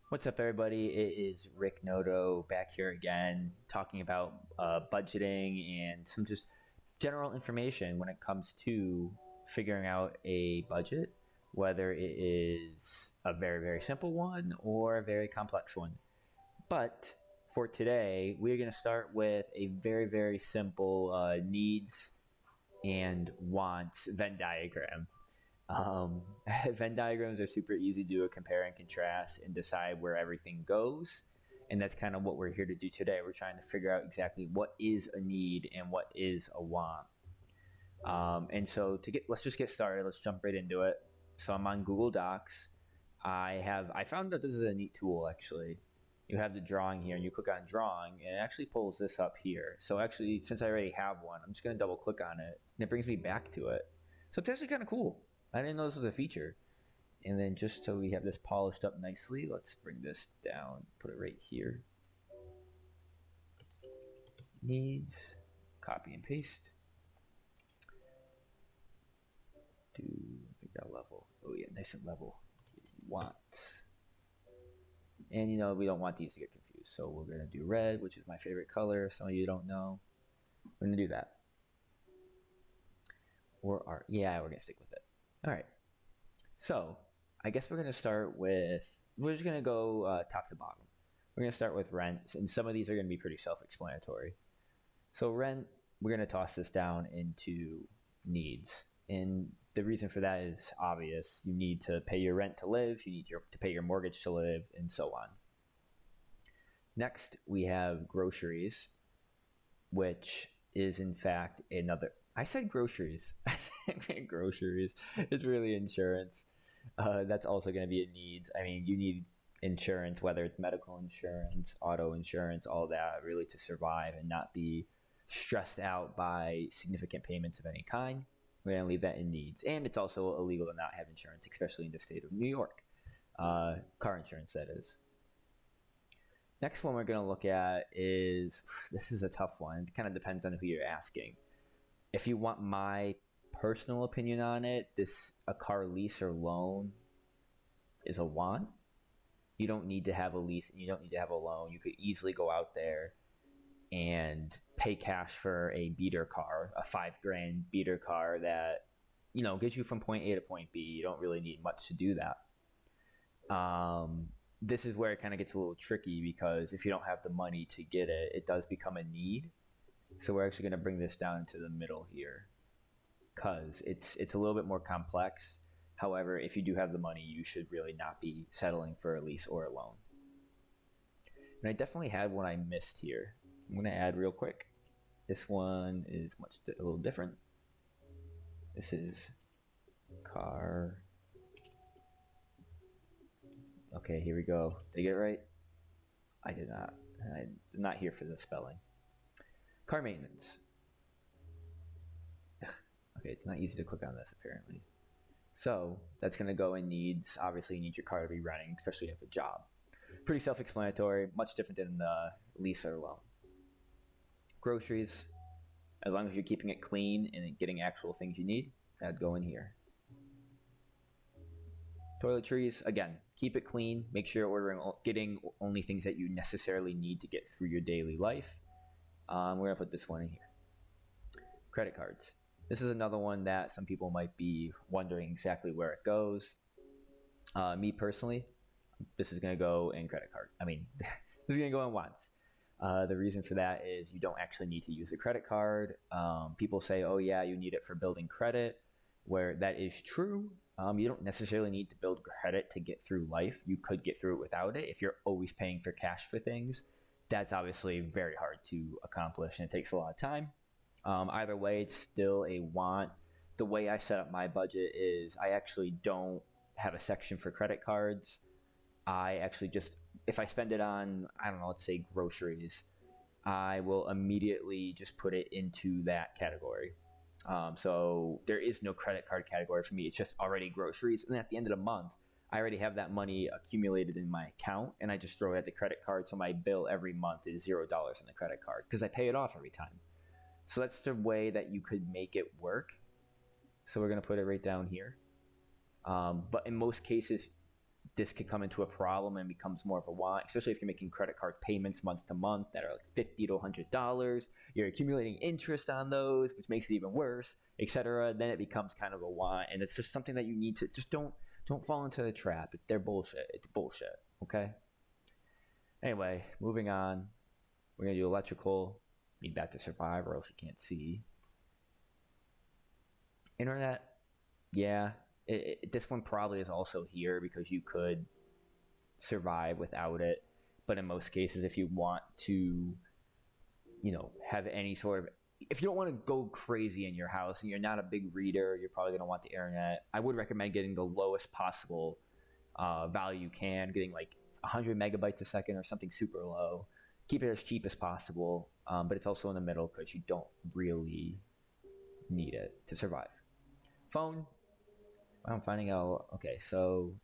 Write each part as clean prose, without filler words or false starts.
What's up, everybody? It is Rick Noto back here again, talking about budgeting and some just general information when it comes to figuring out a budget, whether it is a very, very simple one or a very complex one. But for today, we're going to start with a very, very simple needs and wants Venn diagram. Venn diagrams are super easy to do a compare and contrast and decide where everything goes. And that's kind of what we're here to do today. We're trying to figure out exactly what is a need and what is a want. And so let's just get started. Let's jump right into it. So I'm on Google Docs. I found that this is a neat tool actually. You have the drawing here and you click on drawing and it actually pulls this up here. So actually, since I already have one, I'm just going to double click on it and it brings me back to it. So it's actually kind of cool. I didn't know this was a feature. And then just so we have this polished up nicely, let's bring this down, put it right here. Needs, copy and paste. Pick that level. Oh yeah, nice and level. Wants. And you know, we don't want these to get confused. So we're gonna do red, which is my favorite color. Some of you don't know. We're gonna do that. We're gonna stick with it. All right, so I guess we're going to start with, we're just going to go top to bottom. We're going to start with rent, and some of these are going to be pretty self-explanatory. So rent, we're going to toss this down into needs. And the reason for that is obvious. You need to pay your rent to live, you need to pay your mortgage to live, and so on. Next, we have groceries, which is in fact another, I said groceries. I said groceries. It's really insurance. That's also going to be a needs. I mean, you need insurance, whether it's medical insurance, auto insurance, all that, really to survive and not be stressed out by significant payments of any kind. We're going to leave that in needs. And it's also illegal to not have insurance, especially in the state of New York. Car insurance, that is. Next one we're going to look at is, this is a tough one. It kind of depends on who you're asking. If you want my personal opinion on it, a car lease or loan is a want. You don't need to have a lease and you don't need to have a loan. You could easily go out there and pay cash for a beater car, a $5,000 beater car that, you know, gets you from point A to point B. You don't really need much to do that. This is where it kind of gets a little tricky because if you don't have the money to get it, it does become a need. So we're actually going to bring this down to the middle here because it's a little bit more complex. However, if you do have the money, you should really not be settling for a lease or a loan. And I definitely had one I missed here. I'm going to add real quick. This one is a little different. This is car. Okay, here we go. Did I get it right? I did not. I'm not here for the spelling. Car maintenance. Okay, it's not easy to click on this apparently. So that's going to go in needs. Obviously, you need your car to be running, especially if you have a job. Pretty self-explanatory, much different than the lease or loan. Groceries, as long as you're keeping it clean and getting actual things you need, that'd go in here. Toiletries, again, keep it clean. Make sure you're getting only things that you necessarily need to get through your daily life. We're going to put this one in here. Credit cards. This is another one that some people might be wondering exactly where it goes. Me personally, this is going to go in credit card. I mean, this is going to go in wants. The reason for that is you don't actually need to use a credit card. People say, oh yeah, you need it for building credit, where that is true. You don't necessarily need to build credit to get through life. You could get through it without it if you're always paying for cash for things. That's obviously very hard to accomplish and it takes a lot of time. Either way, it's still a want. The way I set up my budget is I actually don't have a section for credit cards. I actually just, if I spend it on, I don't know, let's say groceries, I will immediately just put it into that category. So there is no credit card category for me. It's just already groceries. And at the end of the month, I already have that money accumulated in my account and I just throw it at the credit card. So my bill every month is $0 on the credit card because I pay it off every time. So that's the way that you could make it work. So we're going to put it right down here. But in most cases, this could come into a problem and becomes more of a want, especially if you're making credit card payments month to month that are like $50 to $100. You're accumulating interest on those, which makes it even worse, etc. Then it becomes kind of a want, and it's just something that you need to just don't fall into the trap. They're bullshit. It's bullshit. Okay. Anyway, moving on. We're gonna do electrical. Need that to survive, or else you can't see. Internet. Yeah. This one probably is also here because you could survive without it. But in most cases, if you want to, have any sort of, if you don't want to go crazy in your house and you're not a big reader, you're probably going to want the internet. I would recommend getting the lowest possible value you can, getting like 100 megabytes a second or something super low. Keep it as cheap as possible, but it's also in the middle because you don't really need it to survive. Phone. I'm finding out. Okay, so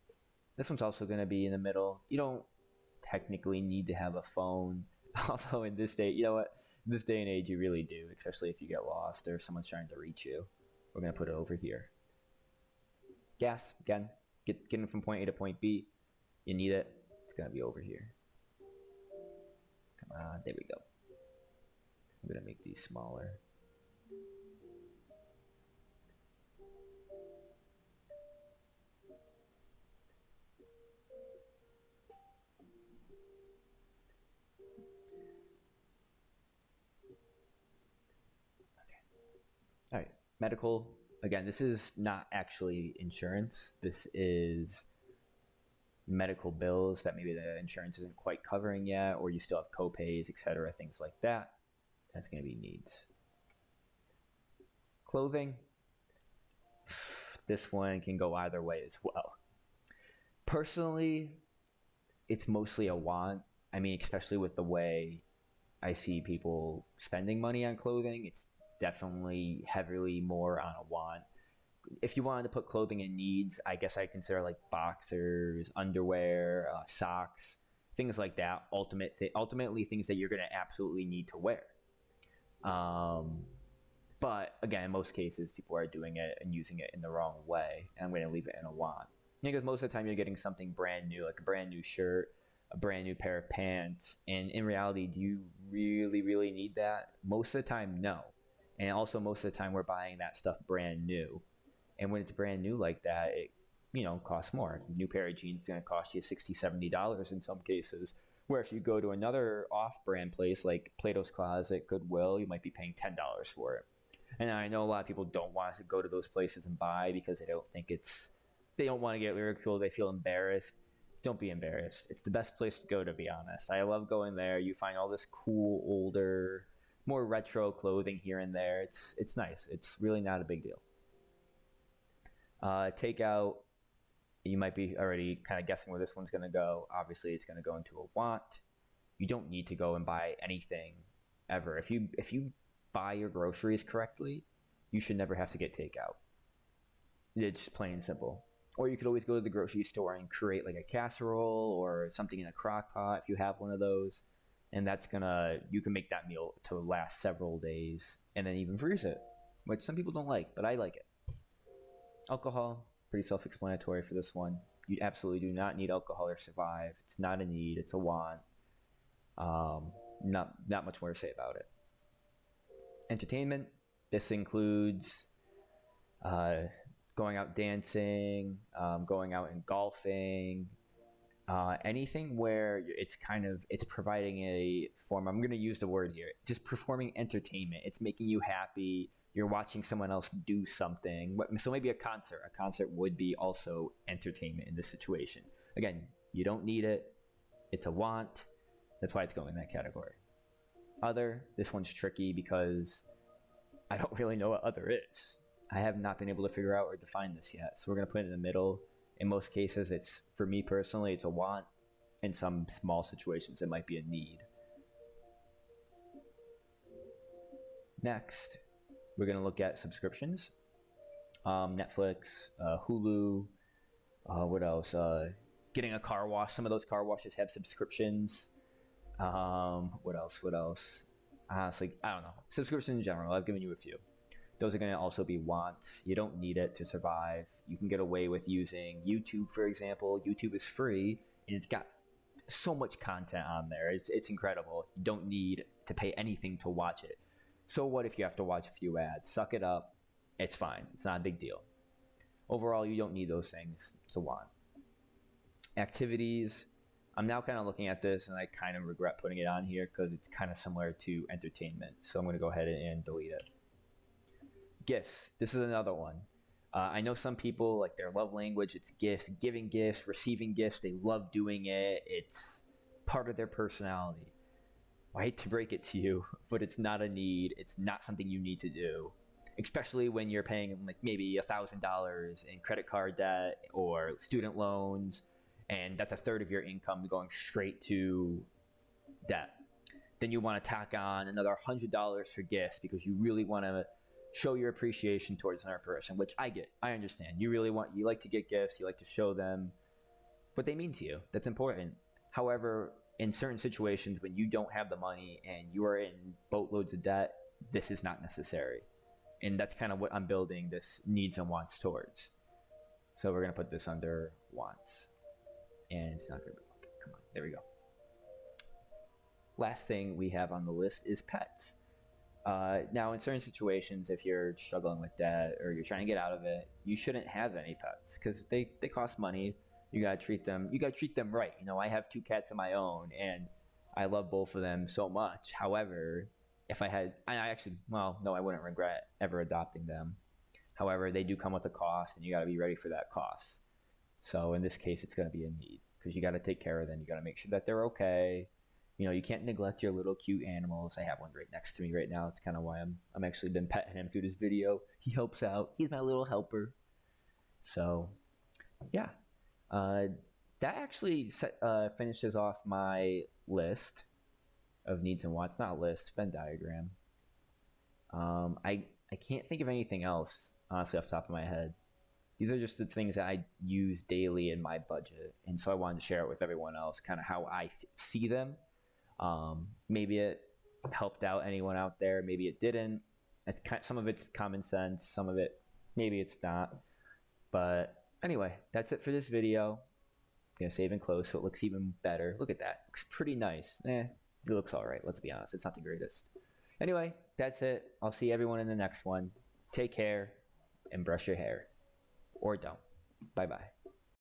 this one's also going to be in the middle. You don't technically need to have a phone, although in this day, you know what? In this day and age, you really do, especially if you get lost or someone's trying to reach you. We're going to put it over here. Gas, again, getting from point A to point B. You need it. It's going to be over here. Come on, there we go. I'm going to make these smaller. All right, medical. Again, this is not actually insurance. This is medical bills that maybe the insurance isn't quite covering yet, or you still have co-pays, etc., things like that. That's going to be needs. Clothing. This one can go either way as well. Personally, it's mostly a want. I mean, especially with the way I see people spending money on clothing, it's definitely heavily more on a want. If you wanted to put clothing in needs, I guess I consider like boxers, underwear, socks, things like that. Ultimately, things that you're going to absolutely need to wear. But again, in most cases, people are doing it and using it in the wrong way. And I'm going to leave it in a want. Because most of the time you're getting something brand new, like a brand new shirt, a brand new pair of pants. And in reality, do you really, really need that? Most of the time, no. And also most of the time we're buying that stuff brand new. And when it's brand new like that, it, costs more. A new pair of jeans is going to cost you $60, $70 in some cases. Where if you go to another off-brand place like Plato's Closet, Goodwill, you might be paying $10 for it. And I know a lot of people don't want to go to those places and buy because they don't want to get ridiculed. They feel embarrassed. Don't be embarrassed. It's the best place to go, to be honest. I love going there. You find all this cool, older, more retro clothing here and there. It's nice. It's really not a big deal. Takeout, you might be already kind of guessing where this one's going to go. Obviously, it's going to go into a want. You don't need to go and buy anything ever. If you buy your groceries correctly, you should never have to get takeout. It's plain and simple. Or you could always go to the grocery store and create like a casserole or something in a crock pot if you have one of those. And you can make that meal to last several days and then even freeze it, which some people don't like, but I like it. Alcohol, pretty self-explanatory for this one. You absolutely do not need alcohol to survive. It's not a need, it's a want. Not much more to say about it. Entertainment, this includes going out dancing, going out and golfing, anything where it's providing a form, I'm going to use the word here, just performing entertainment. It's making you happy. You're watching someone else do something. So maybe a concert. A concert would be also entertainment in this situation. Again, you don't need it. It's a want. That's why it's going in that category. Other, this one's tricky because I don't really know what other is. I have not been able to figure out or define this yet. So we're going to put it in the middle. In most cases, for me personally, it's a want. In some small situations, it might be a need. Next, we're going to look at subscriptions. Netflix, Hulu, what else? Getting a car wash. Some of those car washes have subscriptions. What else? Honestly, I don't know. Subscriptions in general, I've given you a few. Those are going to also be wants. You don't need it to survive. You can get away with using YouTube, for example. YouTube is free, and it's got so much content on there. It's incredible. You don't need to pay anything to watch it. So what if you have to watch a few ads? Suck it up. It's fine. It's not a big deal. Overall, you don't need those things. It's a want. Activities. I'm now kind of looking at this, and I kind of regret putting it on here because it's kind of similar to entertainment. So I'm going to go ahead and delete it. Gifts. This is another one. I know some people, like, their love language, it's gifts, giving gifts, receiving gifts. They love doing it. It's part of their personality. I hate to break it to you, but it's not a need. It's not something you need to do, especially when you're paying like maybe $1,000 in credit card debt or student loans, and that's a third of your income going straight to debt. Then you want to tack on another $100 for gifts because you really want to show your appreciation towards another person, which I get. I understand. You like to get gifts, you like to show them what they mean to you. That's important. However, in certain situations when you don't have the money and you are in boatloads of debt, this is not necessary. And that's kind of what I'm building this needs and wants towards. So we're going to put this under wants. And it's not going to be, okay, come on, there we go. Last thing we have on the list is pets. Now, in certain situations, if you're struggling with debt or you're trying to get out of it, you shouldn't have any pets because they cost money. You gotta treat them right. You know, I have 2 cats of my own, and I love both of them so much. However, if I had, I wouldn't regret ever adopting them. However, they do come with a cost, and you gotta be ready for that cost. So in this case, it's gonna be a need because you gotta take care of them. You gotta make sure that they're okay. You know, you can't neglect your little cute animals. I have one right next to me right now. It's kind of why I'm actually been petting him through this video. He helps out. He's my little helper. So, yeah. That actually finishes off my list of needs and wants. Not a list, Venn diagram. I can't think of anything else, honestly, off the top of my head. These are just the things that I use daily in my budget. And so I wanted to share it with everyone else, kind of how I see them. Maybe it helped out anyone out there. Maybe it didn't. Some of it's common sense. Some of it, maybe it's not. But anyway, that's it for this video. I'm going to save and close so it looks even better. Look at that. It looks pretty nice. It looks all right. Let's be honest. It's not the greatest. Anyway, that's it. I'll see everyone in the next one. Take care and brush your hair. Or don't. Bye-bye.